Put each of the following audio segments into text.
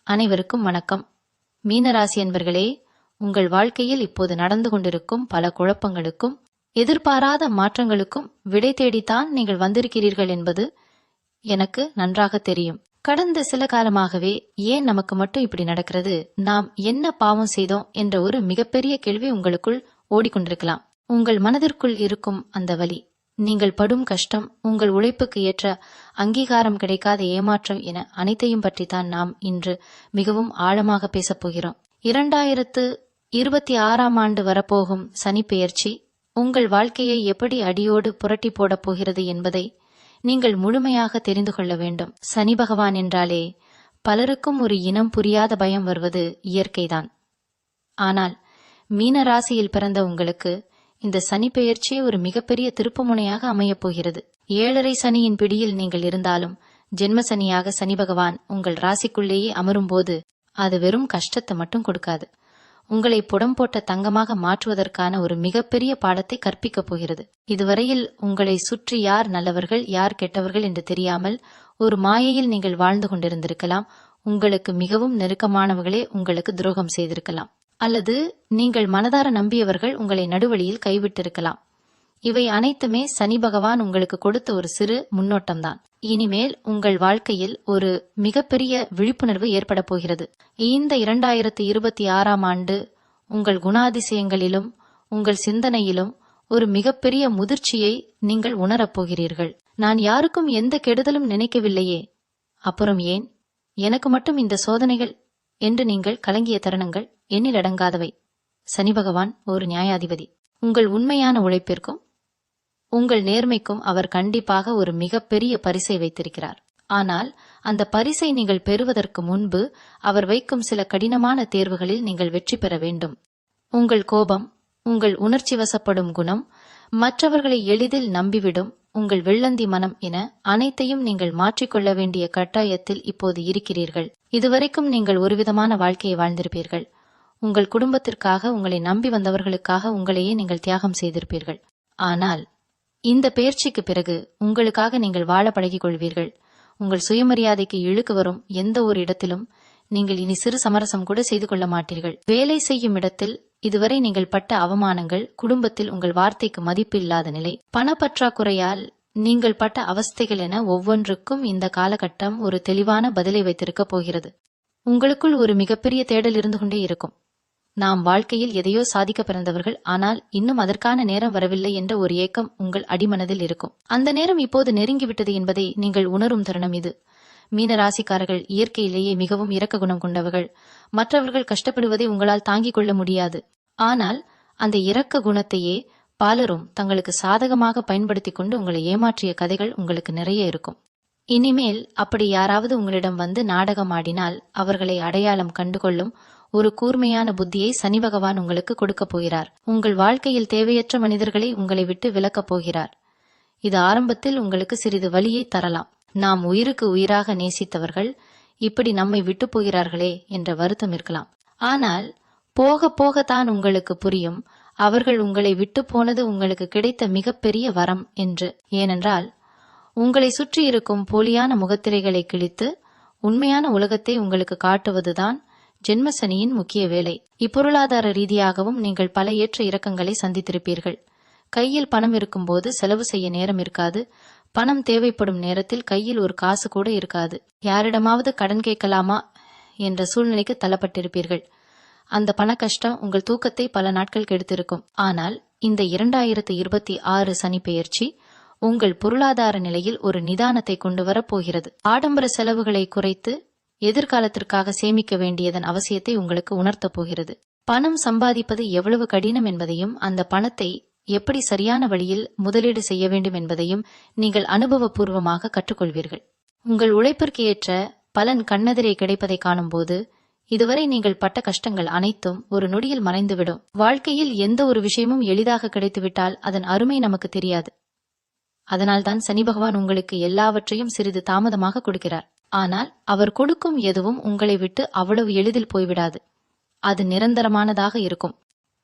அனைவருக்கும் வணக்கம். மீனராசி அன்பர்களே, உங்கள் வாழ்க்கையில் இப்போது நடந்து கொண்டிருக்கும் பல குழப்பங்களுக்கும் எதிர்பாராத மாற்றங்களுக்கும் விடை தேடித்தான் நீங்கள் வந்திருக்கிறீர்கள் என்பது எனக்கு நன்றாக தெரியும். கடந்த சில காலமாகவே ஏன் நமக்கு மட்டும் இப்படி நடக்கிறது, நாம் என்ன பாவம் செய்தோம் என்ற ஒரு மிகப்பெரிய கேள்வி உங்களுக்குள் ஓடிக்கொண்டிருக்கலாம். உங்கள் மனதிற்குள் இருக்கும் அந்த வலி, நீங்கள் படும் கஷ்டம், உங்கள் உழைப்புக்கு ஏற்ற அங்கீகாரம் கிடைக்காத ஏமாற்றம் என அனைத்தையும் பற்றித்தான் நாம் இன்று மிகவும் ஆழமாக பேசப் போகிறோம். 2026ஆம் ஆண்டு வரப்போகும் சனி பெயர்ச்சி உங்கள் வாழ்க்கையை எப்படி அடியோடு புரட்டி போடப் போகிறது என்பதை நீங்கள் முழுமையாக தெரிந்து கொள்ள வேண்டும். சனி பகவான் என்றாலே பலருக்கும் ஒரு இனம் புரியாத பயம் வருவது இயற்கைதான். ஆனால் மீன ராசியில் பிறந்த உங்களுக்கு இந்த சனி பெயர்ச்சி ஒரு மிகப்பெரிய திருப்புமுனையாக அமையப் போகிறது. 7.5 சனியின் பிடியில் நீங்கள் இருந்தாலும் ஜென்ம சனியாக சனி பகவான் உங்கள் ராசிக்குள்ளேயே அமரும் போது அது வெறும் கஷ்டத்தை மட்டும் கொடுக்காது, உங்களை புடம் போட்ட தங்கமாக மாற்றுவதற்கான ஒரு மிகப்பெரிய பாடத்தை கற்பிக்கப் போகிறது. இதுவரையில் உங்களை சுற்றி யார் நல்லவர்கள் யார் கெட்டவர்கள் என்று தெரியாமல் ஒரு மாயையில் நீங்கள் வாழ்ந்து கொண்டிருந்திருக்கலாம். உங்களுக்கு மிகவும் நெருக்கமானவர்களே உங்களுக்கு துரோகம் செய்திருக்கலாம், அல்லது நீங்கள் மனதார நம்பியவர்கள் உங்களை நடுவழியில் கைவிட்டிருக்கலாம். இவை அனைத்துமே சனி பகவான் உங்களுக்கு கொடுத்த ஒரு சிறு முன்னோட்டம்தான். இனிமேல் உங்கள் வாழ்க்கையில் ஒரு மிகப்பெரிய விழிப்புணர்வு ஏற்பட போகிறது. இந்த 2026ஆம் ஆண்டு உங்கள் குணாதிசயங்களிலும் உங்கள் சிந்தனையிலும் ஒரு மிகப்பெரிய முதிர்ச்சியை நீங்கள் உணரப்போகிறீர்கள். நான் யாருக்கும் எந்த கெடுதலும் நினைக்கவில்லையே, அப்புறம் ஏன் எனக்கு மட்டும் இந்த சோதனைகள் என்று நீங்கள் கலங்கிய தருணங்கள் எண்ணிலடங்காதவை. சனி பகவான் ஒரு நியாயாதிபதி. உங்கள் உண்மையான உழைப்பிற்கும் உங்கள் நேர்மைக்கும் அவர் கண்டிப்பாக ஒரு மிகப்பெரிய பரிசை வைத்திருக்கிறார். ஆனால் அந்த பரிசை நீங்கள் பெறுவதற்கு முன்பு அவர் வைக்கும் சில கடினமான தேர்வுகளில் நீங்கள் வெற்றி பெற வேண்டும். உங்கள் கோபம், உங்கள் உணர்ச்சி வசப்படும் குணம், மற்றவர்களை எளிதில் நம்பிவிடும் உங்கள் வெள்ளந்தி மனம் என அனைத்தையும் நீங்கள் மாற்றிக்கொள்ள வேண்டிய கட்டாயத்தில் இப்போது இருக்கிறீர்கள். இதுவரைக்கும் நீங்கள் ஒருவிதமான வாழ்க்கையை வாழ்ந்திருப்பீர்கள். உங்கள் குடும்பத்திற்காக, உங்களை நம்பி வந்தவர்களுக்காக உங்களையே நீங்கள் தியாகம் செய்திருப்பீர்கள். ஆனால் இந்த பெயர்ச்சிக்கு பிறகு உங்களுக்காக நீங்கள் வாழ பழகிக் கொள்வீர்கள். உங்கள் சுயமரியாதைக்கு இழுக்கு வரும் எந்த ஒரு இடத்திலும் நீங்கள் இனி சிறு சமரசம் கூட செய்து கொள்ள மாட்டீர்கள். வேலை செய்யும் இடத்தில் இதுவரை நீங்கள் பட்ட அவமானங்கள், குடும்பத்தில் உங்கள் வார்த்தைக்கு மதிப்பு இல்லாத நிலை, பணப்பற்றாக்குறையால் நீங்கள் பட்ட அவஸ்தைகள் என ஒவ்வொன்றுக்கும் இந்த காலகட்டம் ஒரு தெளிவான பதிலை வைத்திருக்க போகிறது. உங்களுக்குள் ஒரு மிகப்பெரிய தேடல் இருந்து கொண்டே இருக்கும். நாம் வாழ்க்கையில் எதையோ சாதிக்க பிறந்தவர்கள், ஆனால் இன்னும் அதற்கான நேரம் வரவில்லை என்ற ஒரு ஏக்கம் உங்கள் அடிமனதில் இருக்கும். அந்த நேரம் இப்போது நெருங்கிவிட்டது என்பதை நீங்கள் உணரும் தருணம் இது. மீன ராசிக்காரர்கள் இயற்கையிலேயே மிகவும் இரக்க குணம் கொண்டவர்கள். மற்றவர்கள் கஷ்டப்படுவதை உங்களால் தாங்கிக் கொள்ள முடியாது. ஆனால் அந்த இரக்க குணத்தையே பலரும் தங்களுக்கு சாதகமாக பயன்படுத்தி கொண்டு உங்களை ஏமாற்றிய கதைகள் உங்களுக்கு நிறைய இருக்கும். இனிமேல் அப்படி யாராவது உங்களிடம் வந்து நாடகம் ஆடினால் அவர்களை அடையாளம் கண்டுகொள்ளும் ஒரு கூர்மையான புத்தியை சனி பகவான் உங்களுக்கு கொடுக்கப் போகிறார். உங்கள் வாழ்க்கையில் தேவையற்ற மனிதர்களை உங்களை விட்டு விலக்கப் போகிறார். இது ஆரம்பத்தில் உங்களுக்கு சிறிது வலியை தரலாம். நாம் உயிருக்கு உயிராக நேசித்தவர்கள் இப்படி நம்மை விட்டு போகிறார்களே என்ற வருத்தம் இருக்கலாம். ஆனால் போக போகத்தான் உங்களுக்கு புரியும், அவர்கள் உங்களை விட்டு போனது உங்களுக்கு கிடைத்த மிகப்பெரிய வரம் என்று. ஏனென்றால் உங்களை சுற்றி இருக்கும் போலியான முகத்திரைகளை கிழித்து உண்மையான உலகத்தை உங்களுக்கு காட்டுவதுதான் ஜென்மசனியின் முக்கிய வேலை. இப்பொருளாதார ரீதியாகவும் நீங்கள் பல ஏற்ற இறக்கங்களை சந்தித்திருப்பீர்கள். கையில் பணம் இருக்கும்போது செலவு செய்ய நேரம் இருக்காது. பணம் தேவைப்படும் நேரத்தில் கையில் ஒரு காசு கூட இருக்காது. யாரிடமாவது கடன் கேட்கலாமா என்ற சூழ்நிலைக்கு தள்ளப்பட்டிருப்பீர்கள். அந்த பண கஷ்டம் உங்கள் தூக்கத்தை பல நாட்கள் கெடுத்திருக்கும். ஆனால் இந்த 2026 சனி பெயர்ச்சி உங்கள் பொருளாதார நிலையில் ஒரு நிதானத்தை கொண்டு வரப்போகிறது. ஆடம்பர செலவுகளை குறைத்து எதிர்காலத்திற்காக சேமிக்க வேண்டியதன் அவசியத்தை உங்களுக்கு உணர்த்தப் போகிறது. பணம் சம்பாதிப்பது எவ்வளவு கடினம் என்பதையும், அந்த பணத்தை எப்படி சரியான வழியில் முதலீடு செய்ய வேண்டும் என்பதையும் நீங்கள் அனுபவபூர்வமாக கற்றுக்கொள்வீர்கள். உங்கள் உழைப்பிற்கு ஏற்ற பலன் கண்ணெதிரே கிடைப்பதை காணும் போது இதுவரை நீங்கள் பட்ட கஷ்டங்கள் அனைத்தும் ஒரு நொடியில் மறைந்துவிடும். வாழ்க்கையில் எந்த ஒரு விஷயமும் எளிதாக கிடைத்துவிட்டால் அதன் அருமை நமக்கு தெரியாது. அதனால்தான் சனி பகவான் உங்களுக்கு எல்லாவற்றையும் சிறிது தாமதமாக கொடுக்கிறார். ஆனால் அவர் கொடுக்கும் எதுவும் உங்களை விட்டு அவ்வளவு எளிதில் போய்விடாது. அது நிரந்தரமானதாக இருக்கும்.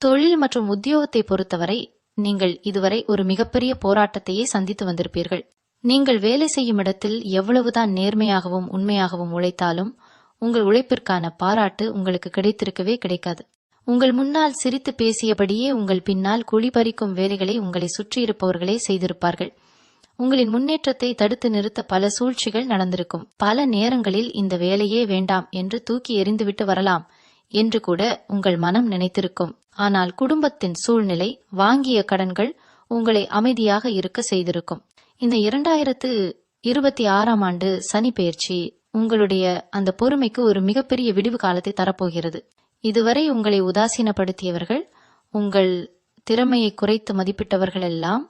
தொழில் மற்றும் உத்தியோகத்தை பொறுத்தவரை நீங்கள் இதுவரை ஒரு மிகப்பெரிய போராட்டத்தையே சந்தித்து வந்திருப்பீர்கள். நீங்கள் வேலை செய்யும் இடத்தில் எவ்வளவுதான் நேர்மையாகவும் உண்மையாகவும் உழைத்தாலும் உங்கள் உழைப்பிற்கான பாராட்டு உங்களுக்கு கிடைத்திருக்கவே கிடைக்காது. உங்கள் முன்னால் சிரித்து பேசியபடியே உங்கள் பின்னால் குழிபறிக்கும் வேலைகளை உங்களை சுற்றியிருப்பவர்களே செய்திருப்பார்கள். உங்களின் முன்னேற்றத்தை தடுத்து நிறுத்த பல சூழ்ச்சிகள் நடந்திருக்கும். பல நேரங்களில் இந்த வேலையே வேண்டாம் என்று தூக்கி எறிந்துவிட்டு வரலாம் என்று கூட உங்கள் மனம் நினைத்திருக்கும். ஆனால் குடும்பத்தின் சூழ்நிலை, வாங்கிய கடன்கள் உங்களை அமைதியாக இருக்க செய்திருக்கும். இந்த 2026ஆம் ஆண்டு சனி பெயர்ச்சி உங்களுடைய அந்த பொறுமைக்கு ஒரு மிகப்பெரிய விடிவு காலத்தை தரப்போகிறது. இதுவரை உங்களை உதாசீனப்படுத்தியவர்கள், உங்கள் திறமையை குறைத்து மதிப்பிட்டவர்கள் எல்லாம்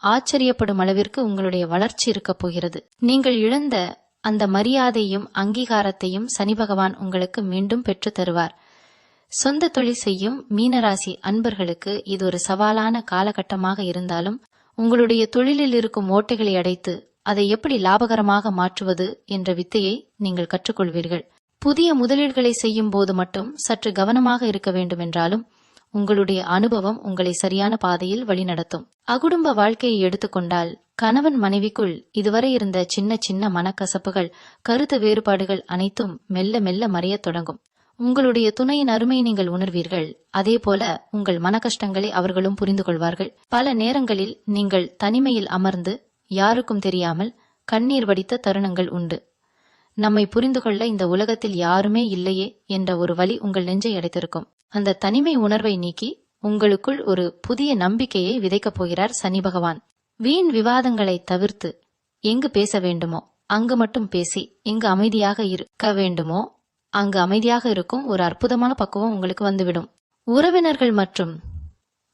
ஆச்சரியப்படும் அளவிற்கு உங்களுடைய வளர்ச்சி இருக்கப் போகிறது. நீங்கள் இழந்த அந்த மரியாதையும் அங்கீகாரத்தையும் சனி பகவான் உங்களுக்கு மீண்டும் பெற்று தருவார். சொந்த தொழில் செய்யும் மீனராசி அன்பர்களுக்கு இது ஒரு சவாலான காலகட்டமாக இருந்தாலும், உங்களுடைய தொழிலில் இருக்கும் ஓட்டைகளை அடைத்து அதை எப்படி லாபகரமாக மாற்றுவது என்ற வித்தையை நீங்கள் கற்றுக்கொள்வீர்கள். புதிய முதலீடுகளை செய்யும் போது மட்டும் சற்று கவனமாக இருக்க வேண்டும் என்றாலும், உங்களுடைய அனுபவம் உங்களை சரியான பாதையில் வழிநடத்தும். அகுடும்ப வாழ்க்கையை எடுத்துக்கொண்டால், கணவன் மனைவிக்குள் இதுவரை இருந்த சின்ன சின்ன மனக்கசப்புகள், கருத்து வேறுபாடுகள் அனைத்தும் மெல்ல மெல்ல மறையத் தொடங்கும். உங்களுடைய துணையின் அருமையை நீங்கள் உணர்வீர்கள். அதேபோல உங்கள் மன கஷ்டங்களை அவர்களும் புரிந்து கொள்வார்கள். பல நேரங்களில் நீங்கள் தனிமையில் அமர்ந்து யாருக்கும் தெரியாமல் கண்ணீர் வடித்த தருணங்கள் உண்டு. நம்மை புரிந்து கொள்ள இந்த உலகத்தில் யாருமே இல்லையே என்ற ஒரு வலி உங்கள் நெஞ்சை அடைத்திருக்கும். அந்த தனிமை உணர்வை நீக்கி உங்களுக்குள் ஒரு புதிய நம்பிக்கையை விதைக்கப் போகிறார் சனி பகவான். வீண் விவாதங்களை தவிர்த்து எங்கு பேச வேண்டுமோ அங்கு மட்டும் பேசி, எங்கு அமைதியாக இருக்க வேண்டுமோ அங்கு அமைதியாக இருக்கும் ஒரு அற்புதமான பக்குவம் உங்களுக்கு வந்துவிடும். உறவினர்கள் மற்றும்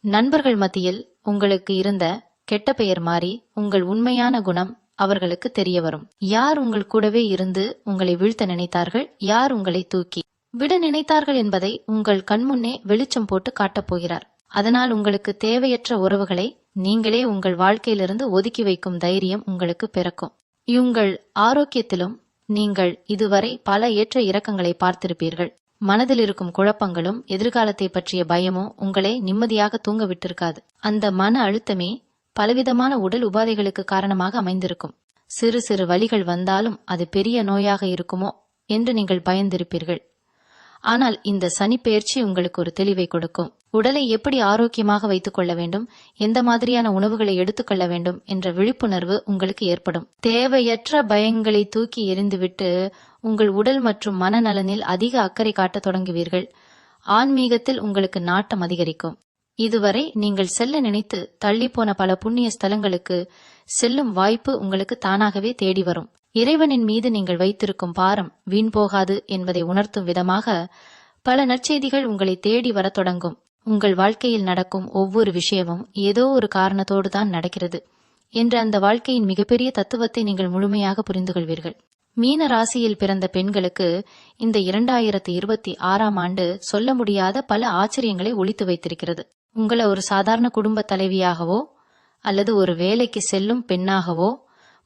நண்பர்கள் மத்தியில் உங்களுக்கு இருந்த கெட்ட பெயர் மாறி உங்கள் உண்மையான குணம் அவர்களுக்கு தெரிய வரும். யார் உங்கள் கூடவே இருந்து உங்களை வீழ்த்த நினைத்தார்கள், யார் உங்களை தூக்கி விட நினைத்தார்கள் என்பதை உங்கள் கண்முன்னே வெளிச்சம் போட்டு காட்டப் போகிறார். அதனால் உங்களுக்கு தேவையற்ற உறவுகளை நீங்களே உங்கள் வாழ்க்கையிலிருந்து ஒதுக்கி வைக்கும் தைரியம் உங்களுக்கு பிறக்கும். உங்கள் ஆரோக்கியத்திலும் நீங்கள் இதுவரை பல ஏற்ற இறக்கங்களை பார்த்திருப்பீர்கள். மனதில் இருக்கும் குழப்பங்களும் எதிர்காலத்தை பற்றிய பயமும் உங்களை நிம்மதியாக தூங்க விட்டிருக்காது. அந்த மன அழுத்தமே பலவிதமான உடல் உபாதைகளுக்கு காரணமாக அமைந்திருக்கும். சிறு சிறு வலிகள் வந்தாலும் அது பெரிய நோயாக இருக்குமோ என்று நீங்கள் பயந்திருப்பீர்கள். ஆனால் இந்த சனி பெயர்ச்சி உங்களுக்கு ஒரு தெளிவை கொடுக்கும். உடலை எப்படி ஆரோக்கியமாக வைத்துக் கொள்ள வேண்டும், எந்த மாதிரியான உணவுகளை எடுத்துக்கொள்ள வேண்டும் என்ற விழிப்புணர்வு உங்களுக்கு ஏற்படும். தேவையற்ற பயங்களை தூக்கி எறிந்துவிட்டு உங்கள் உடல் மற்றும் மனநலனில் அதிக அக்கறை காட்டத் தொடங்குவீர்கள். ஆன்மீகத்தில் உங்களுக்கு நாட்டம் அதிகரிக்கும். இதுவரை நீங்கள் செல்ல நினைத்து தள்ளிப்போன பல புண்ணிய ஸ்தலங்களுக்கு செல்லும் வாய்ப்பு உங்களுக்கு தானாகவே தேடி வரும். இறைவனின் மீது நீங்கள் வைத்திருக்கும் பாரம் வீண் போகாது என்பதை உணர்த்தும் விதமாக பல நற்செய்திகள் உங்களை தேடி வரத் தொடங்கும். உங்கள் வாழ்க்கையில் நடக்கும் ஒவ்வொரு விஷயமும் ஏதோ ஒரு காரணத்தோடு தான் நடக்கிறது என்ற அந்த வாழ்க்கையின் மிகப்பெரிய தத்துவத்தை நீங்கள் முழுமையாக புரிந்து கொள்வீர்கள். மீன ராசியில் பிறந்த பெண்களுக்கு இந்த 2026ஆம் ஆண்டு சொல்ல முடியாத பல ஆச்சரியங்களை ஒளித்து வைத்திருக்கிறது. உங்களை ஒரு சாதாரண குடும்ப தலைவியாகவோ அல்லது ஒரு வேலைக்கு செல்லும் பெண்ணாகவோ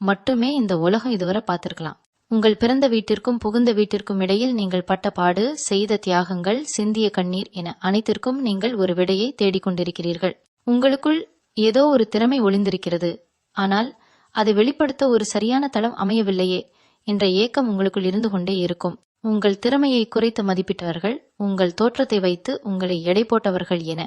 மட்டுமே இந்த உலகம் இதுவரை பார்த்திருக்கலாம். உங்கள் பிறந்த வீட்டிற்கும் புகுந்த வீட்டிற்கும் இடையில் நீங்கள் பட்ட பாடு, செய்த தியாகங்கள், சிந்திய கண்ணீர் என அனைத்திற்கும் நீங்கள் ஒரு விடையை தேடிக்கொண்டிருக்கிறீர்கள். உங்களுக்குள் ஏதோ ஒரு திறமை ஒளிந்திருக்கிறது, ஆனால் அதை வெளிப்படுத்த ஒரு சரியான தளம் அமையவில்லையே என்ற ஏக்கம் உங்களுக்குள் இருந்து கொண்டே இருக்கும். உங்கள் திறமையை குறைத்து மதிப்பிட்டவர்கள், உங்கள் தோற்றத்தை வைத்து உங்களை எடை போட்டவர்கள் என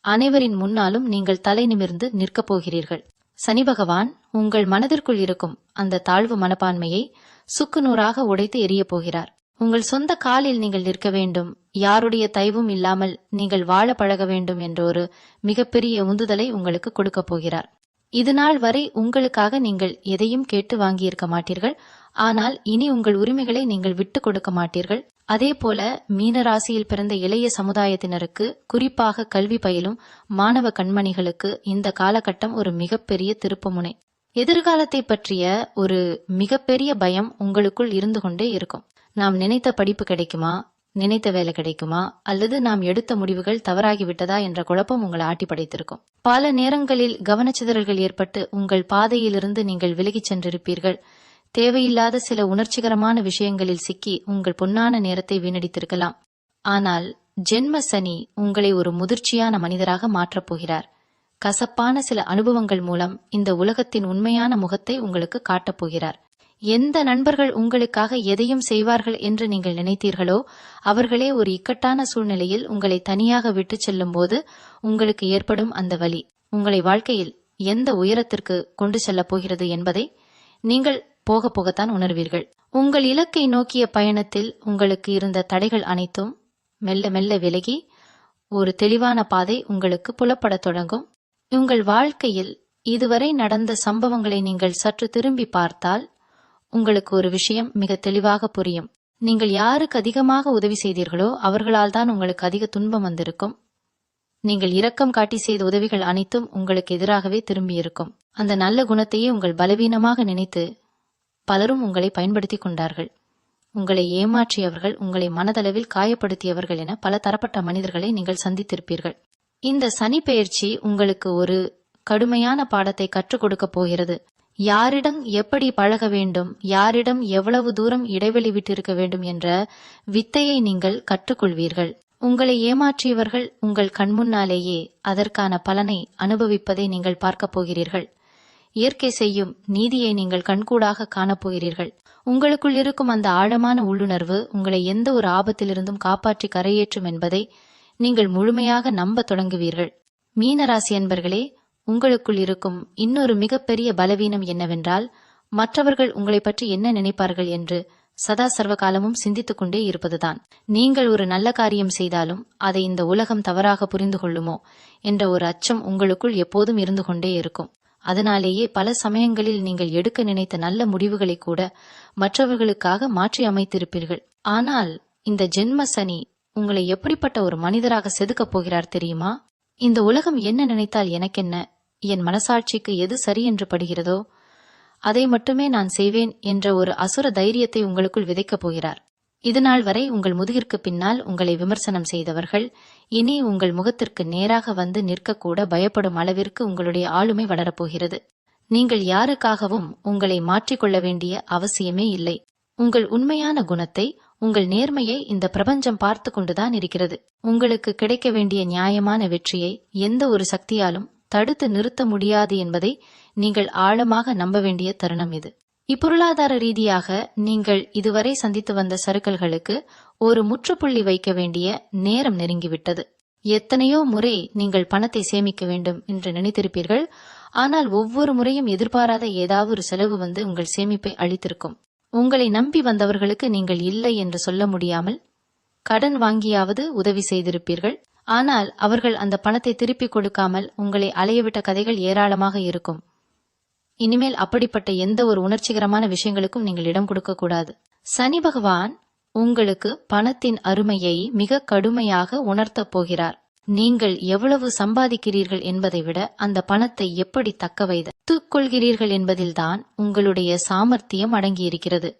அனைவரின் முன்னாலும் நீங்கள் தலை நிமிர்ந்து நிற்கப் போகிறீர்கள். சனி பகவான் உங்கள் மனதிற்குள் இருக்கும் அந்த தாழ்வு மனப்பான்மையை சுக்குநூறாக உடைத்து எரிய போகிறார். உங்கள் சொந்த காலில் நீங்கள் நிற்க வேண்டும், யாருடைய தயவும் இல்லாமல் நீங்கள் வாழ பழக வேண்டும் என்ற ஒரு மிகப்பெரிய உந்துதலை உங்களுக்கு கொடுக்க போகிறார். இது நாள் வரை உங்களுக்காக நீங்கள் எதையும் கேட்டு வாங்கியிருக்க மாட்டீர்கள். ஆனால் இனி உங்கள் உரிமைகளை நீங்கள் விட்டு கொடுக்க மாட்டீர்கள். அதே போல மீனராசியில் பிறந்த இளைய சமுதாயத்தினருக்கு, குறிப்பாக கல்வி பயிலும் மாணவ கண்மணிகளுக்கு இந்த காலகட்டம் ஒரு மிகப்பெரிய திருப்புமுனை. எதிர்காலத்தை பற்றிய ஒரு மிகப்பெரிய பயம் உங்களுக்குள் இருந்து கொண்டே இருக்கும். நாம் நினைத்த படிப்பு கிடைக்குமா, நினைத்த வேலை கிடைக்குமா, அல்லது நாம் எடுத்த முடிவுகள் தவறாகிவிட்டதா என்ற குழப்பம் உங்களை ஆட்டி படைத்திருக்கும். பல நேரங்களில் கவனச்சிதறல்கள் ஏற்பட்டு உங்கள் பாதையிலிருந்து நீங்கள் விலகிச் சென்றிருப்பீர்கள். தேவையில்லாத சில உணர்ச்சிகரமான விஷயங்களில் சிக்கி உங்கள் பொன்னான நேரத்தை வீணடித்திருக்கலாம். ஆனால் ஜென்ம சனி உங்களை ஒரு முதிர்ச்சியான மனிதராக மாற்றப் போகிறார். கசப்பான சில அனுபவங்கள் மூலம் இந்த உலகத்தின் உண்மையான முகத்தை உங்களுக்கு காட்டப் போகிறார். எந்த நண்பர்கள் உங்களுக்காக எதையும் செய்வார்கள் என்று நீங்கள் நினைத்தீர்களோ அவர்களே ஒரு இக்கட்டான சூழ்நிலையில் உங்களை தனியாக விட்டு செல்லும் போது உங்களுக்கு ஏற்படும் அந்த வலி உங்களை வாழ்க்கையில் எந்த உயரத்திற்கு கொண்டு செல்லப் போகிறது என்பதை நீங்கள் போக போகத்தான் உணர்வீர்கள். உங்கள் இலக்கை நோக்கிய பயணத்தில் உங்களுக்கு இருந்த தடைகள் அனைத்தும் மெல்ல மெல்ல விலகி ஒரு தெளிவான பாதை உங்களுக்கு புலப்படத் தொடங்கும். உங்கள் வாழ்க்கையில் இதுவரை நடந்த சம்பவங்களை நீங்கள் சற்று திரும்பி பார்த்தால் உங்களுக்கு ஒரு விஷயம் மிக தெளிவாக புரியும். நீங்கள் யாருக்கு அதிகமாக உதவி செய்தீர்களோ அவர்களால் தான் உங்களுக்கு அதிக துன்பம் வந்திருக்கும். நீங்கள் இரக்கம் காட்டி செய்த உதவிகள் அனைத்தும் உங்களுக்கு எதிராகவே திரும்பியிருக்கும். அந்த நல்ல குணத்தையே உங்கள் பலவீனமாக நினைத்து பலரும் உங்களை பயன்படுத்தி கொண்டார்கள். உங்களை ஏமாற்றியவர்கள், உங்களை மனதளவில் காயப்படுத்தியவர்கள் என பல தரப்பட்ட மனிதர்களை நீங்கள் சந்தித்திருப்பீர்கள். இந்த சனி பெயர்ச்சி உங்களுக்கு ஒரு கடுமையான பாடத்தை கற்றுக் கொடுக்கப் போகிறது. யாரிடம் எப்படி பழக வேண்டும், யாரிடம் எவ்வளவு தூரம் இடைவெளி விட்டிருக்க வேண்டும் என்ற வித்தையை நீங்கள் கற்றுக்கொள்வீர்கள். உங்களை ஏமாற்றியவர்கள் உங்கள் கண்முன்னாலேயே அதற்கான பலனை அனுபவிப்பதை நீங்கள் பார்க்கப் போகிறீர்கள். இயற்கை செய்யும் நீதியை நீங்கள் கண்கூடாக காணப்போகிறீர்கள். உங்களுக்குள் இருக்கும் அந்த ஆழமான உள்ளுணர்வு உங்களை எந்த ஒரு ஆபத்திலிருந்தும் காப்பாற்றி கரையேற்றும் என்பதை நீங்கள் முழுமையாக நம்ப தொடங்குவீர்கள். மீனராசி அன்பர்களே, உங்களுக்குள் இருக்கும் இன்னொரு மிகப்பெரிய பலவீனம் என்னவென்றால் மற்றவர்கள் உங்களை பற்றி என்ன நினைப்பார்கள் என்று சதா சர்வ காலமும் சிந்தித்துக் கொண்டே இருப்பதுதான். நீங்கள் ஒரு நல்ல காரியம் செய்தாலும் அதை இந்த உலகம் தவறாக புரிந்து கொள்ளுமோ என்ற ஒரு அச்சம் உங்களுக்குள் எப்போதும் இருந்து கொண்டே இருக்கும். அதனாலேயே பல சமயங்களில் நீங்கள் எடுக்க நினைத்த நல்ல முடிவுகளை கூட மற்றவர்களுக்காக மாற்றி அமைத்திருப்பீர்கள். ஆனால் இந்த ஜென்ம சனி உங்களை எப்படிப்பட்ட ஒரு மனிதராக செதுக்கப் போகிறார் தெரியுமா? இந்த உலகம் என்ன நினைத்தால் எனக்கென்ன, என் மனசாட்சிக்கு எது சரி என்று படுகிறதோ அதை மட்டுமே நான் செய்வேன் என்ற ஒரு அசுர தைரியத்தை உங்களுக்குள் விதைக்கப் போகிறார். இதுநாள் வரை உங்கள் முதுகிற்கு பின்னால் உங்களை விமர்சனம் செய்தவர்கள் இனி உங்கள் முகத்திற்கு நேராக வந்து நிற்கக்கூட பயப்படும் அளவிற்கு உங்களுடைய ஆளுமை வளரப்போகிறது. நீங்கள் யாருக்காகவும் உங்களை மாற்றிக்கொள்ள வேண்டிய அவசியமே இல்லை. உங்கள் உண்மையான குணத்தை, உங்கள் நேர்மையை இந்த பிரபஞ்சம் பார்த்து கொண்டுதான் இருக்கிறது. உங்களுக்கு கிடைக்க வேண்டிய நியாயமான வெற்றியை எந்த ஒரு சக்தியாலும் தடுத்து நிறுத்த முடியாது என்பதை நீங்கள் ஆழமாக நம்ப வேண்டிய தருணம் இது. இப்பொருளாதார ரீதியாக நீங்கள் இதுவரை சந்தித்து வந்த சறுக்கல்களுக்கு ஒரு முற்றுப்புள்ளி வைக்க வேண்டிய நேரம் நெருங்கிவிட்டது. எத்தனையோ முறை நீங்கள் பணத்தை சேமிக்க வேண்டும் என்று நினைத்திருப்பீர்கள். ஆனால் ஒவ்வொரு முறையும் எதிர்பாராத ஏதாவது ஒரு செலவு வந்து உங்கள் சேமிப்பை அளித்திருக்கும். உங்களை நம்பி வந்தவர்களுக்கு நீங்கள் இல்லை என்று சொல்ல முடியாமல் கடன் வாங்கியாவது உதவி செய்திருப்பீர்கள். ஆனால் அவர்கள் அந்த பணத்தை திருப்பிக் கொடுக்காமல் உங்களை அலையவிட்ட கதைகள் ஏராளமாக இருக்கும். இனிமேல் அப்படிப்பட்ட எந்த ஒரு உணர்ச்சிகரமான விஷயங்களுக்கும் நீங்கள் இடம் கொடுக்க கூடாது. சனி பகவான் உங்களுக்கு பணத்தின் அருமையை மிக கடுமையாக உணர்த்தப் போகிறார். நீங்கள் எவ்வளவு சம்பாதிக்கிறீர்கள் என்பதை விட அந்த பணத்தை எப்படி தக்க வைத்துக் கொள்கிறீர்கள் என்பதில்தான் உங்களுடைய சாமர்த்தியம் அடங்கியிருக்கிறது.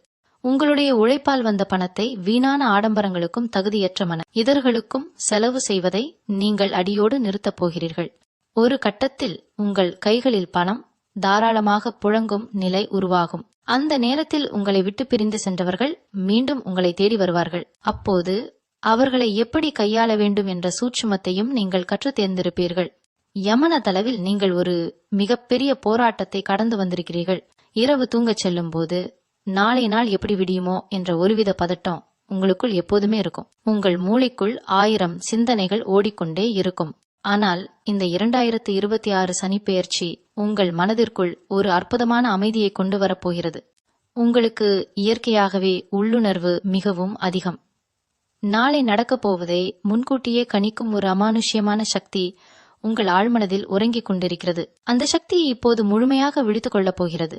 உங்களுடைய உழைப்பால் வந்த பணத்தை வீணான ஆடம்பரங்களுக்கும் தகுதியற்ற இதர்களுக்கும் செலவு செய்வதை நீங்கள் அடியோடு நிறுத்தப் போகிறீர்கள். ஒரு கட்டத்தில் உங்கள் கைகளில் பணம் தாராளமாக புழங்கும் நிலை உருவாகும். அந்த நேரத்தில் உங்களை விட்டு பிரிந்து சென்றவர்கள் மீண்டும் உங்களை தேடி வருவார்கள். அப்போது அவர்களை எப்படி கையாள வேண்டும் என்ற சூட்சுமத்தையும் நீங்கள் கற்றுத் தேர்ந்திருப்பீர்கள். யமனதளவில் நீங்கள் ஒரு மிகப்பெரிய போராட்டத்தை கடந்து வந்திருக்கிறீர்கள். இரவு தூங்கச் செல்லும் போது நாளை நாள் எப்படி விடியுமோ என்ற ஒருவித பதட்டம் உங்களுக்குள் எப்போதுமே இருக்கும். உங்கள் மூளைக்குள் 1000 சிந்தனைகள் ஓடிக்கொண்டே இருக்கும். ஆனால் இந்த 2026 சனிப்பெயர்ச்சி உங்கள் மனதிற்குள் ஒரு அற்புதமான அமைதியை கொண்டு வரப்போகிறது. உங்களுக்கு இயற்கையாகவே உள்ளுணர்வு மிகவும் அதிகம். நாளை நடக்கப் போவதை முன்கூட்டியே கணிக்கும் ஒரு அமானுஷ்யமான சக்தி உங்கள் ஆழ்மனதில் உறங்கிக் கொண்டிருக்கிறது. அந்த சக்தியை இப்போது முழுமையாக விழித்துக் கொள்ளப் போகிறது.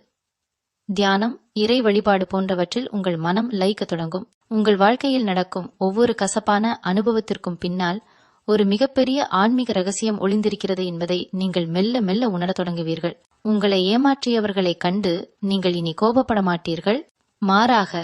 தியானம், இறை வழிபாடு போன்றவற்றில் உங்கள் மனம் லயிக்க தொடங்கும். உங்கள் வாழ்க்கையில் நடக்கும் ஒவ்வொரு கசப்பான அனுபவத்திற்கும் பின்னால் ஒரு மிகப்பெரிய ஆன்மீக ரகசியம் ஒளிந்திருக்கிறது என்பதை நீங்கள் மெல்ல மெல்ல உணரத் தொடங்குவீர்கள். உங்களை ஏமாற்றியவர்களை கண்டு நீங்கள் இனி கோபப்பட மாட்டீர்கள். மாறாக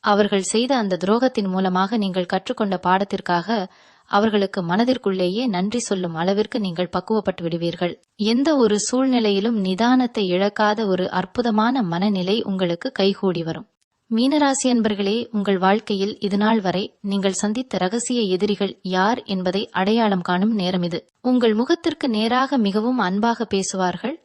அவர்கள் செய்த அந்த துரோகத்தின் மூலமாக நீங்கள் கற்றுக்கொண்ட பாடத்திற்காக அவர்களுக்கு மனதிற்குள்ளேயே நன்றி சொல்லும் அளவிற்கு நீங்கள் பக்குவப்பட்டு விடுவீர்கள். எந்த ஒரு சூழ்நிலையிலும் நிதானத்தை இழக்காத ஒரு அற்புதமான மனநிலை உங்களுக்கு கைகூடி வரும். மீனராசி அன்பர்களே, உங்கள் வாழ்க்கையில் இதுநாள் வரை நீங்கள் சந்தித்த ரகசிய எதிரிகள் யார் என்பதை அடையாளம் காணும் நேரம் இது. உங்கள் முகத்திற்கு நேராக மிகவும் அன்பாக பேசுவார்கள்.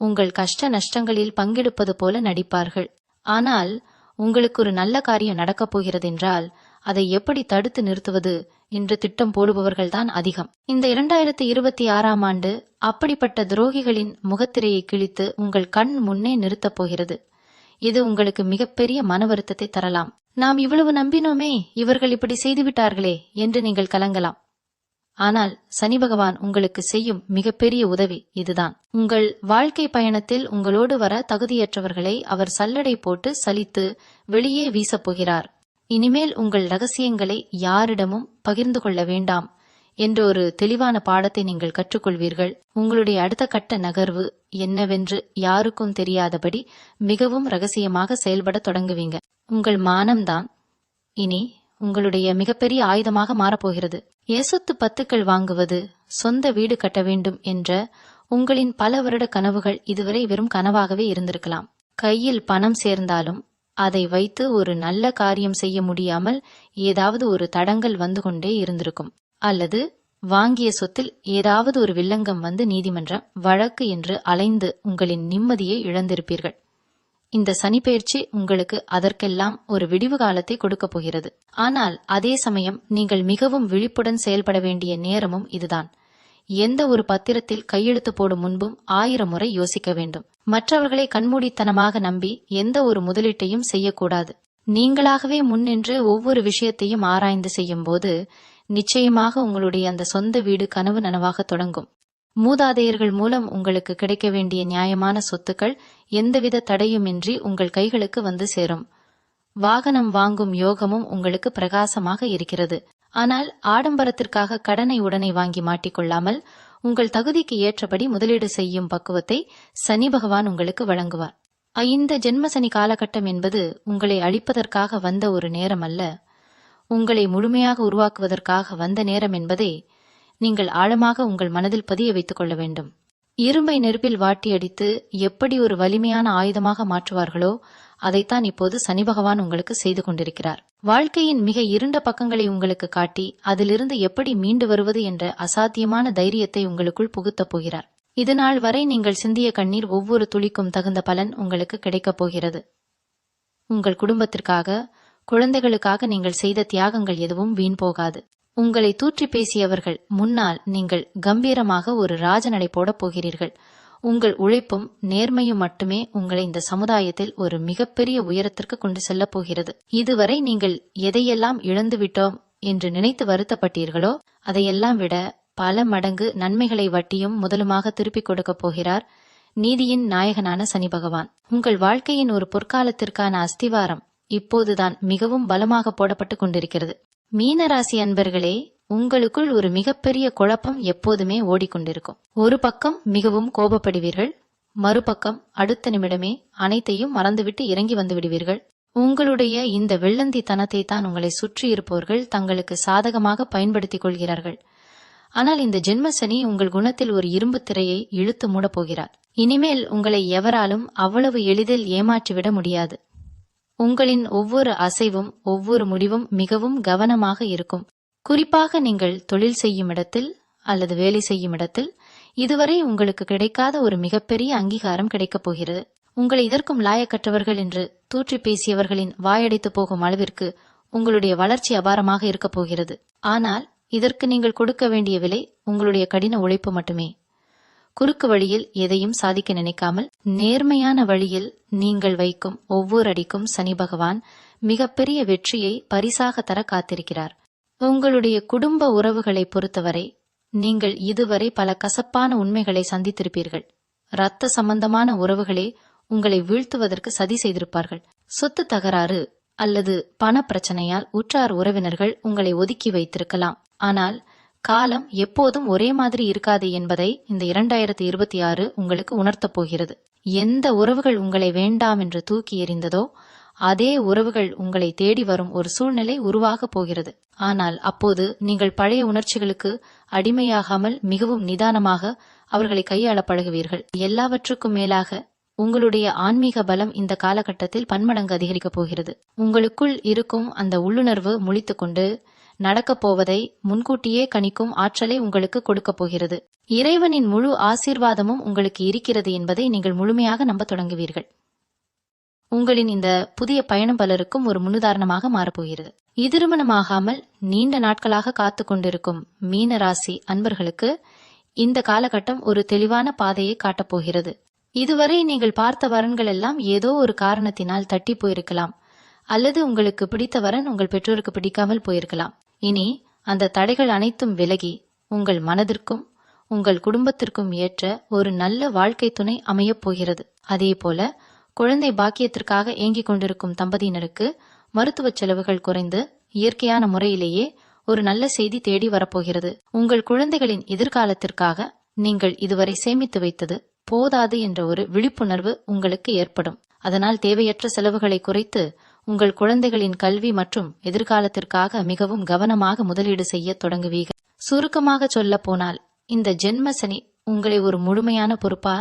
உங்கள் கஷ்ட நஷ்டங்களில் பங்கெடுப்பது போல நடிப்பார்கள். ஆனால் உங்களுக்கு ஒரு நல்ல காரியம் நடக்கப் போகிறது என்றால் அதை எப்படி தடுத்து நிறுத்துவது என்று திட்டம் போடுபவர்கள்தான் அதிகம். இந்த 2026ஆம் ஆண்டு அப்படிப்பட்ட துரோகிகளின் முகத்திரையை கிழித்து உங்கள் கண் முன்னே நிறுத்தப் போகிறது. இது உங்களுக்கு மிகப்பெரிய மன வருத்தத்தை தரலாம். நாம் இவ்வளவு நம்பினோமே, இவர்கள் இப்படி செய்துவிட்டார்களே என்று நீங்கள் கலங்கலாம். ஆனால் சனி பகவான் உங்களுக்கு செய்யும் மிகப்பெரிய உதவி இதுதான். உங்கள் வாழ்க்கை பயணத்தில் உங்களோடு வர தகுதியற்றவர்களை அவர் சல்லடை போட்டு சலித்து வெளியே வீசப் போகிறார். இனிமேல் உங்கள் ரகசியங்களை யாரிடமும் பகிர்ந்து கொள்ள வேண்டாம் என்ற ஒரு தெளிவான பாடத்தை நீங்கள் கற்றுக்கொள்வீர்கள். உங்களுடைய அடுத்த கட்ட நகர்வு என்னவென்று யாருக்கும் தெரியாதபடி மிகவும் ரகசியமாக செயல்பட தொடங்குவீங்க. உங்கள் மானம்தான் இனி உங்களுடைய மிகப்பெரிய ஆயுதமாக மாறப்போகிறது. சொத்து பத்துக்கள் வாங்குவது, சொந்த வீடு கட்ட வேண்டும் என்ற உங்களின் பல வருட கனவுகள் இதுவரை வெறும் கனவாகவே இருந்திருக்கலாம். கையில் பணம் சேர்ந்தாலும் அதை வைத்து ஒரு நல்ல காரியம் செய்ய முடியாமல் ஏதாவது ஒரு தடங்கல் வந்து கொண்டே இருந்திருக்கும். அல்லது வாங்கிய சொத்தில் ஏதாவது ஒரு வில்லங்கம் வந்து நீதிமன்றம் வழக்கு என்று அலைந்து உங்களின் நிம்மதியை இழந்திருப்பீர்கள். இந்த சனிப்பெயர்ச்சி உங்களுக்கு அதற்கெல்லாம் ஒரு விடிவு காலத்தை கொடுக்க போகிறது. ஆனால் அதே சமயம் நீங்கள் மிகவும் விழிப்புடன் செயல்பட வேண்டிய நேரமும் இதுதான். எந்த ஒரு பத்திரத்தில் கையெழுத்து போடும் முன்பும் 1000 முறை யோசிக்க வேண்டும். மற்றவர்களை கண்மூடித்தனமாக நம்பி எந்த ஒரு முதலீட்டையும் செய்யக்கூடாது. நீங்களாகவே முன்னின்று ஒவ்வொரு விஷயத்தையும் ஆராய்ந்து செய்யும் போது நிச்சயமாக உங்களுடைய அந்த சொந்த வீடு கனவு நனவாக தொடங்கும். மூதாதையர்கள் மூலம் உங்களுக்கு கிடைக்க வேண்டிய நியாயமான சொத்துக்கள் எந்தவித தடையுமின்றி உங்கள் கைகளுக்கு வந்து சேரும். வாகனம் வாங்கும் யோகமும் உங்களுக்கு பிரகாசமாக இருக்கிறது. ஆனால் ஆடம்பரத்திற்காக கடனை உடனே வாங்கி மாட்டிக்கொள்ளாமல் உங்கள் தகுதிக்கு ஏற்றபடி முதலீடு செய்யும் பக்குவத்தை சனி பகவான் உங்களுக்கு வழங்குவார். இந்த ஜென்மசனி காலகட்டம் என்பது உங்களை அழிப்பதற்காக வந்த ஒரு நேரம் அல்ல, உங்களை முழுமையாக உருவாக்குவதற்காக வந்த நேரம் என்பதை நீங்கள் ஆழமாக உங்கள் மனதில் பதிய வைத்துக் கொள்ள வேண்டும். இரும்பை நெருப்பில் வாட்டி அடித்து எப்படி ஒரு வலிமையான ஆயுதமாக மாற்றுவார்களோ அதைத்தான் இப்போது சனி பகவான் உங்களுக்கு செய்து கொண்டிருக்கிறார். வாழ்க்கையின் மிக இருண்ட பக்கங்களை உங்களுக்கு காட்டி அதிலிருந்து எப்படி மீண்டு வருவது என்ற அசாத்தியமான தைரியத்தை உங்களுக்குள் புகுத்தப் போகிறார். இதுநாள் வரை நீங்கள் சிந்திய கண்ணீர் ஒவ்வொரு துளிக்கும் தகுந்த பலன் உங்களுக்கு கிடைக்கப் போகிறது. உங்கள் குடும்பத்திற்காக, குழந்தைகளுக்காக நீங்கள் செய்த தியாகங்கள் எதுவும் வீண் போகாது. உங்களை தூற்றி பேசியவர்கள் முன்னால் நீங்கள் கம்பீரமாக ஒரு ராஜநடை போடப் போகிறீர்கள். உங்கள் உழைப்பும் நேர்மையும் மட்டுமே உங்களை இந்த சமுதாயத்தில் ஒரு மிகப்பெரிய உயரத்திற்கு கொண்டு செல்லப் போகிறது. இதுவரை நீங்கள் எதையெல்லாம் இழந்துவிட்டோம் என்று நினைத்து வருத்தப்பட்டீர்களோ அதையெல்லாம் விட பல மடங்கு நன்மைகளை வட்டியும் முதலுமாக திருப்பிக் கொடுக்கப் போகிறார் நீதியின் நாயகனான சனி பகவான். உங்கள் வாழ்க்கையின் ஒரு பொற்காலத்திற்கான அஸ்திவாரம் இப்போதுதான் மிகவும் பலமாக போடப்பட்டு கொண்டிருக்கிறது. மீனராசி அன்பர்களே, உங்களுக்குள் ஒரு மிகப்பெரிய குழப்பம் எப்போதுமே ஓடிக்கொண்டிருக்கும். ஒரு பக்கம் மிகவும் கோபப்படுவீர்கள், மறுபக்கம் அடுத்த நிமிடமே அனைத்தையும் மறந்துவிட்டு இறங்கி வந்து விடுவீர்கள். உங்களுடைய இந்த வெள்ளந்தி தனத்தை தான் உங்களை சுற்றி இருப்பவர்கள் தங்களுக்கு சாதகமாக பயன்படுத்திக் கொள்கிறார்கள். ஆனால் இந்த ஜென்மசனி உங்கள் குணத்தில் ஒரு இரும்பு திரையை இழுத்து மூடப் போகிறார். இனிமேல் உங்களை எவராலும் அவ்வளவு எளிதில் ஏமாற்றிவிட முடியாது. உங்களின் ஒவ்வொரு அசைவும் ஒவ்வொரு முடிவும் மிகவும் கவனமாக இருக்கும். குறிப்பாக நீங்கள் தொழில் செய்யும் இடத்தில் அல்லது வேலை செய்யும் இடத்தில் இதுவரை உங்களுக்கு கிடைக்காத ஒரு மிகப்பெரிய அங்கீகாரம் கிடைக்கப் போகிறது. உங்களை இதற்கும் லாயக்கற்றவர்கள் என்று தூற்றி பேசியவர்களின் வாயடைத்து போகும் அளவிற்கு உங்களுடைய வளர்ச்சி அபாரமாக இருக்கப் போகிறது. ஆனால் இதற்கு நீங்கள் கொடுக்க வேண்டிய விலை உங்களுடைய கடின உழைப்பு மட்டுமே. குறுக்கு வழியில் எதையும் சாதிக்க நினைக்காமல் நேர்மையான வழியில் நீங்கள் வைக்கும் ஒவ்வொரு அடிக்கும் சனி பகவான் மிகப்பெரிய வெற்றியை பரிசாக தர காத்திருக்கிறார். உங்களுடைய குடும்ப உறவுகளை பொறுத்தவரை நீங்கள் இதுவரை பல கசப்பான உண்மைகளை சந்தித்திருப்பீர்கள். இரத்த சம்பந்தமான உறவுகளே உங்களை வீழ்த்துவதற்கு சதி செய்திருப்பார்கள். சொத்து தகராறு அல்லது பண பிரச்சனையால் உற்றார் உறவினர்கள் உங்களை ஒதுக்கி வைத்திருக்கலாம். ஆனால் காலம் எப்போதும் ஒரே மாதிரி இருக்காது என்பதை இந்த 2026 உங்களுக்கு உணர்த்தப் போகிறது. எந்த உறவுகள் உங்களை வேண்டாம் என்று தூக்கி எறிந்ததோ அதே உறவுகள் உங்களை தேடி வரும் ஒரு சூழ்நிலை உருவாகப் போகிறது. ஆனால் அப்போது நீங்கள் பழைய உணர்ச்சிகளுக்கு அடிமையாகாமல் மிகவும் நிதானமாக அவர்களை கையாள பழகுவீர்கள். எல்லாவற்றுக்கும் மேலாக உங்களுடைய ஆன்மீக பலம் இந்த காலகட்டத்தில் பன்மடங்கு அதிகரிக்கப் போகிறது. உங்களுக்குள் இருக்கும் அந்த உள்ளுணர்வு முழித்துக்கொண்டு நடக்கப் போவதை முன்கூட்டியே கணிக்கும் ஆற்றலை உங்களுக்கு கொடுக்கப் போகிறது. இறைவனின் முழு ஆசீர்வாதமும் உங்களுக்கு இருக்கிறது என்பதை நீங்கள் முழுமையாக நம்ப தொடங்குவீர்கள். உங்களின் இந்த புதிய பயணம் பலருக்கும் ஒரு முன்னுதாரணமாக மாறப்போகிறது. திருமணமாகாமல் நீண்ட நாட்களாக காத்து கொண்டிருக்கும் மீன ராசி அன்பர்களுக்கு இந்த காலகட்டம் ஒரு தெளிவான பாதையை காட்டப்போகிறது. இதுவரை நீங்கள் பார்த்த வரன்கள் எல்லாம் ஏதோ ஒரு காரணத்தினால் தட்டி போயிருக்கலாம், அல்லது உங்களுக்கு பிடித்த வரன் உங்கள் பெற்றோருக்கு பிடிக்காமல் போயிருக்கலாம். இனி அந்த தடைகள் அனைத்தும் விலகி உங்கள் மனதிற்கும் உங்கள் குடும்பத்திற்கும் ஏற்ற ஒரு நல்ல வாழ்க்கை துணை அமையப் போகிறது. அதே போல குழந்தை பாக்கியத்திற்காக ஏங்கிக் கொண்டிருக்கும் தம்பதியினருக்கு மருத்துவ செலவுகள் குறைந்து இயற்கையான முறையிலேயே ஒரு நல்ல செய்தி தேடி வரப்போகிறது. உங்கள் குழந்தைகளின் எதிர்காலத்திற்காக நீங்கள் இதுவரை சேமித்து வைத்தது போதாது என்ற ஒரு விழிப்புணர்வு உங்களுக்கு ஏற்படும். அதனால் தேவையற்ற செலவுகளை குறைத்து உங்கள் குழந்தைகளின் கல்வி மற்றும் எதிர்காலத்திற்காக மிகவும் கவனமாக முதலீடு செய்ய தொடங்குவீர்கள். சுருக்கமாக சொல்ல போனால் இந்த ஜென்ம சனி உங்களை ஒரு முழுமையான பொறுப்பா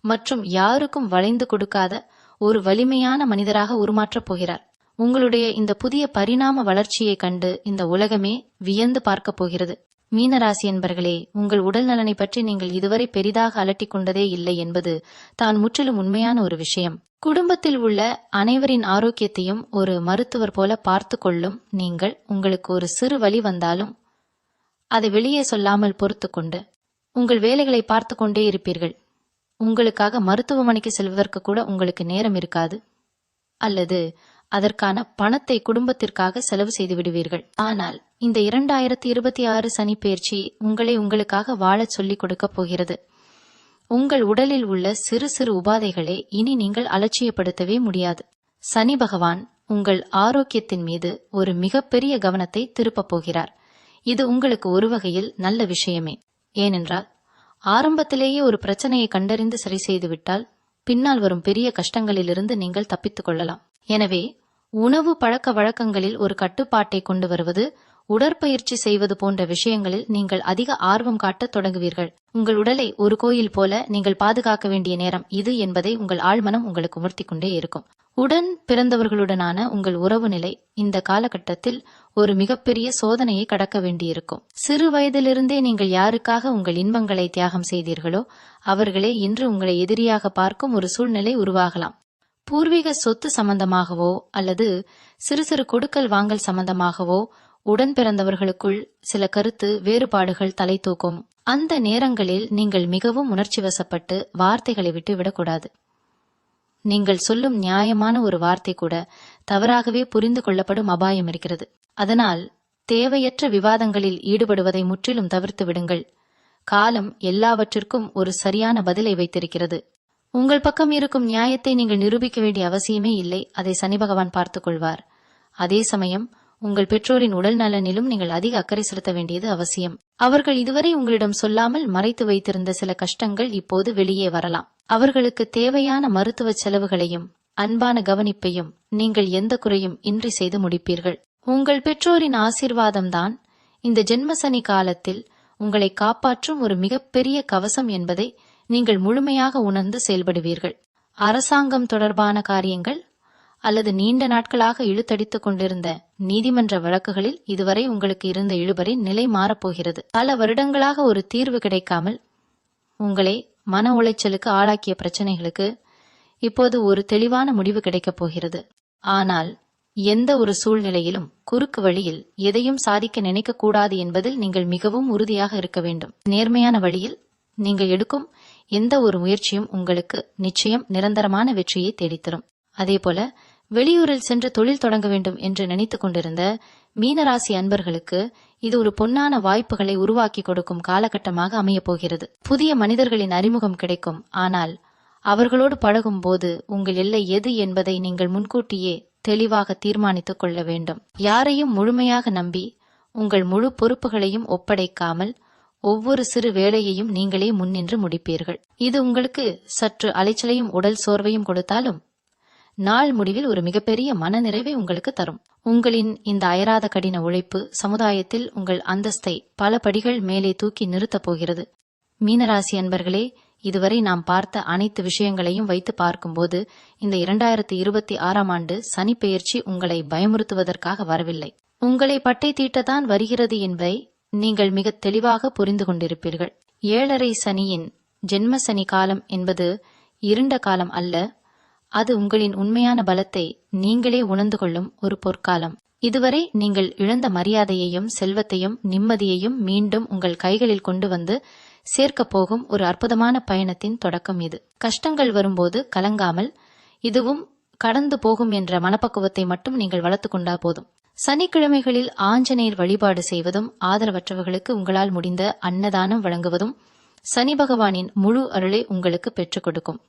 மற்றும் யாருக்கும் வளைந்து கொடுக்காத ஒரு வலிமையான மனிதராக உருமாற்றப் போகிறார். உங்களுடைய இந்த புதிய பரிணாம வளர்ச்சியை கண்டு இந்த உலகமே வியந்து பார்க்கப் போகிறது. மீனராசி என்பர்களே, உங்கள் உடல் நலனை பற்றி நீங்கள் இதுவரை பெரிதாக அலட்டிக் கொண்டதே இல்லை என்பது தான் முற்றிலும் உண்மையான ஒரு விஷயம். குடும்பத்தில் உள்ள அனைவரின் ஆரோக்கியத்தையும் ஒரு மருத்துவர் போல பார்த்து கொள்ளும் நீங்கள் உங்களுக்கு ஒரு சிறு வலி வந்தாலும் அதை வெளியே சொல்லாமல் பொறுத்து கொண்டு உங்கள் வேலைகளை பார்த்து கொண்டே இருப்பீர்கள். உங்களுக்காக மருத்துவமனைக்கு செல்வதற்கு கூட உங்களுக்கு நேரம் இருக்காது, அல்லது அதற்கான பணத்தை குடும்பத்திற்காக செலவு செய்து விடுவீர்கள். ஆனால் இந்த 2026 சனி பெயர்ச்சி உங்களை உங்களுக்காக வாழச் சொல்லிக் கொடுக்கப் போகிறது. உங்கள் உடலில் உள்ள சிறு சிறு உபாதைகளை இனி நீங்கள் அலட்சியப்படுத்தவே முடியாது. சனி பகவான் உங்கள் ஆரோக்கியத்தின் மீது ஒரு மிகப்பெரிய கவனத்தை திருப்பப் போகிறார். இது உங்களுக்கு ஒரு வகையில் நல்ல விஷயமே. ஏனென்றால் ஆரம்பத்திலேயே ஒரு பிரச்சனையை கண்டறிந்து சரி செய்துவிட்டால் பின்னால் வரும் பெரிய கஷ்டங்களிலிருந்து நீங்கள் தப்பித்துக் கொள்ளலாம். எனவே உணவு பழக்க வழக்கங்களில் ஒரு கட்டுப்பாட்டை கொண்டு வருவது, உடற்பயிற்சி செய்வது போன்ற விஷயங்களில் நீங்கள் அதிக ஆர்வம் காட்ட தொடங்குவீர்கள். உங்கள் உடலை ஒரு கோயில் போல நீங்கள் பாதுகாக்க வேண்டிய நேரம் இது என்பதை உங்கள் ஆழ்மனம் உங்களுக்கு உணர்த்தி கொண்டே இருக்கும். உடன் பிறந்தவர்களுடனான உங்கள் உறவு நிலை இந்த காலகட்டத்தில் ஒரு மிகப்பெரிய சோதனையை கடக்க வேண்டியிருக்கும். சிறு வயதிலிருந்தே நீங்கள் யாருக்காக உங்கள் இன்பங்களை தியாகம் செய்தீர்களோ அவர்களே இன்று உங்களை எதிரியாக பார்க்கும் ஒரு சூழ்நிலை உருவாகலாம். பூர்வீக சொத்து சம்பந்தமாகவோ அல்லது சிறு சிறு கொடுக்கல் வாங்கல் சம்பந்தமாகவோ உடன் பிறந்தவர்களுக்குள் சில கருத்து வேறுபாடுகள் தலை தூக்கும். அந்த நேரங்களில் நீங்கள் மிகவும் உணர்ச்சி வசப்பட்டு வார்த்தைகளை விட்டு விடக்கூடாது. நீங்கள் சொல்லும் நியாயமான ஒரு வார்த்தை கூட தவறாகவே புரிந்து கொள்ளப்படும் அபாயம் இருக்கிறது. அதனால் தேவையற்ற விவாதங்களில் ஈடுபடுவதை முற்றிலும் தவிர்த்து விடுங்கள். காலம் எல்லாவற்றிற்கும் ஒரு சரியான பதிலை வைத்திருக்கிறது. உங்கள் பக்கம் இருக்கும் நியாயத்தை நீங்கள் நிரூபிக்க வேண்டிய அவசியமே இல்லை. அதை சனி பகவான் பார்த்துக் கொள்வார். அதே சமயம் உங்கள் பெற்றோரின் உடல் நலனிலும் நீங்கள் அதிக அக்கறை செலுத்த வேண்டியது அவசியம். அவர்கள் இதுவரை உங்களிடம் சொல்லாமல் மறைத்து வைத்திருந்த சில கஷ்டங்கள் இப்போது வெளியே வரலாம். அவர்களுக்கு தேவையான மருத்துவ செலவுகளையும் அன்பான கவனிப்பையும் நீங்கள் எந்த குறையும் இன்றி செய்து முடிப்பீர்கள். உங்கள் பெற்றோரின் ஆசீர்வாதம்தான் இந்த ஜென்மசனி காலத்தில் உங்களை காப்பாற்றும் ஒரு மிகப்பெரிய கவசம் என்பதை நீங்கள் முழுமையாக உணர்ந்து செயல்படுவீர்கள். அரசாங்கம் தொடர்பான காரியங்கள் அல்லது நீண்ட நாட்களாக இழுத்தடித்துக் கொண்டிருந்த நீதிமன்ற வழக்குகளில் இதுவரை உங்களுக்கு இருந்த இழுபறி நிலை மாறப்போகிறது. பல வருடங்களாக ஒரு தீர்வு கிடைக்காமல் உங்களை மன உளைச்சலுக்கு ஆளாக்கிய பிரச்சனைகளுக்கு இப்போது ஒரு தெளிவான முடிவு கிடைக்கப் போகிறது. ஆனால் எந்த ஒரு சூழ்நிலையிலும் குறுக்கு வழியில் எதையும் சாதிக்க நினைக்க கூடாது என்பதில் நீங்கள் மிகவும் உறுதியாக இருக்க வேண்டும். நேர்மையான வழியில் நீங்கள் எடுக்கும் எந்த ஒரு முயற்சியும் உங்களுக்கு நிச்சயம் நிரந்தரமான வெற்றியை தேடித்தரும். அதேபோல வெளியூரில் சென்று தொழில் தொடங்க வேண்டும் என்று நினைத்துக் கொண்டிருந்த மீனராசி அன்பர்களுக்கு இது ஒரு பொன்னான வாய்ப்புகளை உருவாக்கி கொடுக்கும் காலகட்டமாக அமையப் போகிறது. புதிய மனிதர்களின் அறிமுகம் கிடைக்கும். ஆனால் அவர்களோடு பழகும் போது உங்கள் எல்லை எது என்பதை நீங்கள் முன்கூட்டியே தெளிவாக தீர்மானித்துக் கொள்ள வேண்டும். யாரையும் முழுமையாக நம்பி உங்கள் முழு பொறுப்புகளையும் ஒப்படைக்காமல் ஒவ்வொரு சிறு வேலையையும் நீங்களே முன்னின்று முடிப்பீர்கள். இது உங்களுக்கு சற்று அலைச்சலையும் உடல் சோர்வையும் கொடுத்தாலும் நாள் முடிவில் ஒரு மிகப்பெரிய மனநிறைவை உங்களுக்கு தரும். உங்களின் இந்த அயராத கடின உழைப்பு சமுதாயத்தில் உங்கள் அந்தஸ்தை பல படிகள் மேலே தூக்கி நிறுத்தப் போகிறது. மீனராசி அன்பர்களே, இதுவரை நாம் பார்த்த அனைத்து விஷயங்களையும் வைத்து பார்க்கும்போது இந்த 2026ஆம் ஆண்டு சனி பெயர்ச்சி உங்களை பயமுறுத்துவதற்காக வரவில்லை. உங்களை பட்டை தீட்டத்தான் வருகிறது என்பதை நீங்கள் மிக தெளிவாக புரிந்து கொண்டிருப்பீர்கள். 7.5 சனியின் ஜென்ம சனி காலம் என்பது இருண்ட காலம் அல்ல, அது உங்களின் உண்மையான பலத்தை நீங்களே உணர்ந்து கொள்ளும் ஒரு பொற்காலம். இதுவரை நீங்கள் இழந்த மரியாதையையும் செல்வத்தையும் நிம்மதியையும் மீண்டும் உங்கள் கைகளில் கொண்டு வந்து சேர்க்கப் போகும் ஒரு அற்புதமான பயணத்தின் தொடக்கம் இது. கஷ்டங்கள் வரும்போது கலங்காமல் இதுவும் கடந்து போகும் என்ற மனப்பக்குவத்தை மட்டும் நீங்கள் வளர்த்துக் கொண்டா போதும். சனிக்கிழமைகளில் ஆஞ்சநேயர் வழிபாடு செய்வதும் ஆதரவற்றவர்களுக்கு உங்களால் முடிந்த அன்னதானம் வழங்குவதும் சனி பகவானின் முழு அருளை உங்களுக்கு பெற்றுக் கொடுக்கும்.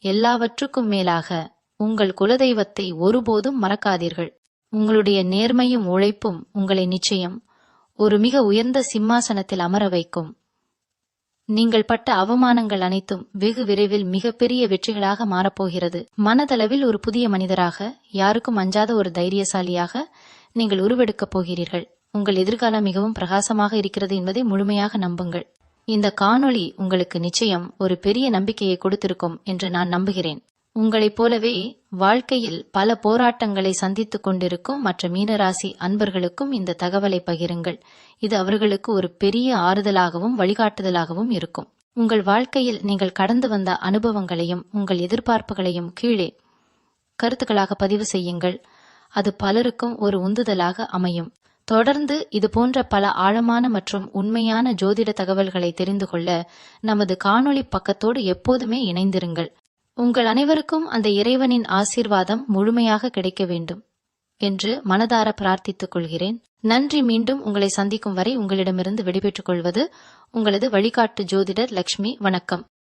எல்லாவற்றுக்கும் மேலாக உங்கள் குலதெய்வத்தை ஒருபோதும் மறக்காதீர்கள். உங்களுடைய நேர்மையும் உழைப்பும் உங்களை நிச்சயம் ஒரு மிக உயர்ந்த சிம்மாசனத்தில் அமர வைக்கும். நீங்கள் பட்ட அவமானங்கள் அனைத்தும் வெகு விரைவில் மிகப்பெரிய வெற்றிகளாக மாறப்போகிறது. மனதளவில் ஒரு புதிய மனிதராக, யாருக்கும் அஞ்சாத ஒரு தைரியசாலியாக நீங்கள் உருவெடுக்கப் போகிறீர்கள். உங்கள் எதிர்காலம் மிகவும் பிரகாசமாக இருக்கிறது என்பதை முழுமையாக நம்புங்கள். இந்த காணொளி உங்களுக்கு நிச்சயம் ஒரு பெரிய நம்பிக்கையை கொடுத்திருக்கும் என்று நான் நம்புகிறேன். உங்களைப் போலவே வாழ்க்கையில் பல போராட்டங்களை சந்தித்துக் கொண்டிருக்கும் மற்ற மீனராசி அன்பர்களுக்கும் இந்த தகவலை பகிருங்கள். இது அவர்களுக்கு ஒரு பெரிய ஆறுதலாகவும் வழிகாட்டுதலாகவும் இருக்கும். உங்கள் வாழ்க்கையில் நீங்கள் கடந்து வந்த அனுபவங்களையும் உங்கள் எதிர்பார்ப்புகளையும் கீழே கருத்துக்களாக பதிவு செய்யுங்கள். அது பலருக்கும் ஒரு உந்துதலாக அமையும். தொடர்ந்து இது போன்ற பல ஆழமான மற்றும் உண்மையான ஜோதிட தகவல்களை தெரிந்து கொள்ள நமது காணொளி பக்கத்தோடு எப்போதுமே இணைந்திருங்கள். உங்கள் அனைவருக்கும் அந்த இறைவனின் ஆசீர்வாதம் முழுமையாக கிடைக்க வேண்டும் என்று மனதார பிரார்த்தித்துக் கொள்கிறேன். நன்றி. மீண்டும் உங்களை சந்திக்கும் வரை உங்களிடமிருந்து விடைபெற்றுக் கொள்வது உங்களது வழிகாட்டு ஜோதிடர் லக்ஷ்மி. வணக்கம்.